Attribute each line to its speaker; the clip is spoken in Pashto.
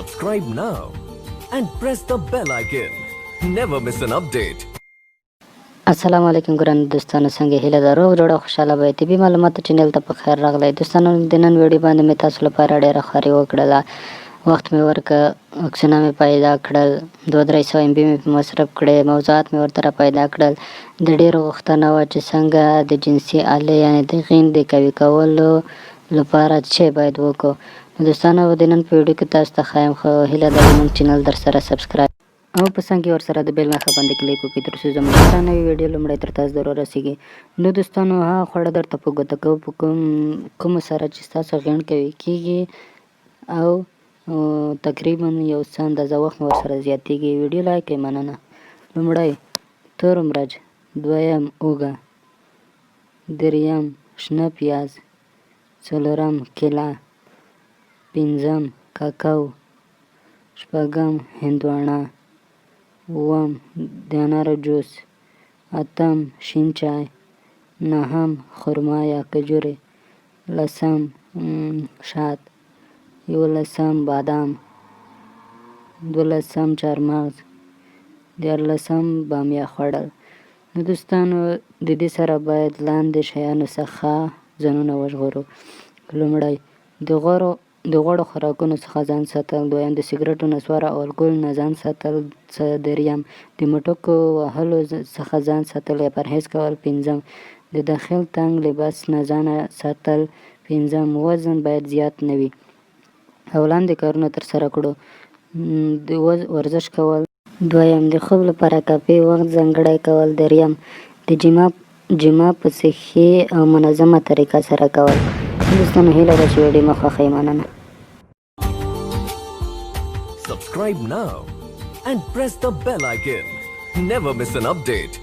Speaker 1: Subscribe now and press the bell icon. Never miss an update.
Speaker 2: السلام علیکم ګران دوستانو، څنګه هیله ده روغ جوړ او خوشاله به طبي معلوماتو چینل ته په خیر راغلی. دوستانو د نن ویډیو باندې مې تاسو لپاره ډېره خواري وکړله، وخت مې ورکړ، عکسونه مې پیدا کړل، 200-300 MB مې مصرف کړې، موضوعات مې ورته پیدا کړل. د ډېرو غوښتنه وه چې څنګه د جنسي آلې یعنې د غین د قوي کولو لپاره څه باید وکړو. دوستانو د نن په ویډیو کې تاسو ته ښایم، خو هیله ده زموږ چینل در سره سبسکرايب او په څنګ کې ورسره د بیل نښه باندې کلیک وکړئ ترڅو زموږ هره نوې ویډیو لومړی تر تاسو در ورسیږي. نو دوستانو هغه خواړه درته په ګوته کوو په کومو سره چې ستاسو غیڼ قوي کېږي او تقریبا یو څه اندازه وخت مو ورسره زیاتېږي. ویډیو لایک کړئ، مننه. لومړی تور مرچ، دویم اوږه، دریم شنه پیاز، څلورم کیله، پنځم کاکاو، شپږم هندواڼه، اووم د انارو جوس، اتم شین چای، نهم خرما یا کجورې، لسم شات، یولسم بادام، دولسم چارمغز، دیارلسم بامیه خوړل. نو دوستانو د دې سره باید لاندې شیانو څخه ځانونه وژغورو. لومړی د غوړو خوراکونو څخه ځان ساتل، دویم د سګرټو، نسوار او الکول نه ځان ساتل، دریم د مټکو وهلو څخه ځان ساتل یا پرهیز کول، پنځم د داخل تنګ لباس نه ځان ساتل، پنځم وزن باید زیات نه وي او لاندې کارونه ترسره کړو. د ورزش کول، دویم د خوب لپاره کافي وخت ځانګړی کول، دریم د جما په صحي او منظمه طریقه سره کول. دوستانو هیله ده چې ویډیو مو خوښوئ، مننه.
Speaker 1: Subscribe now and press the bell icon. Never miss an update.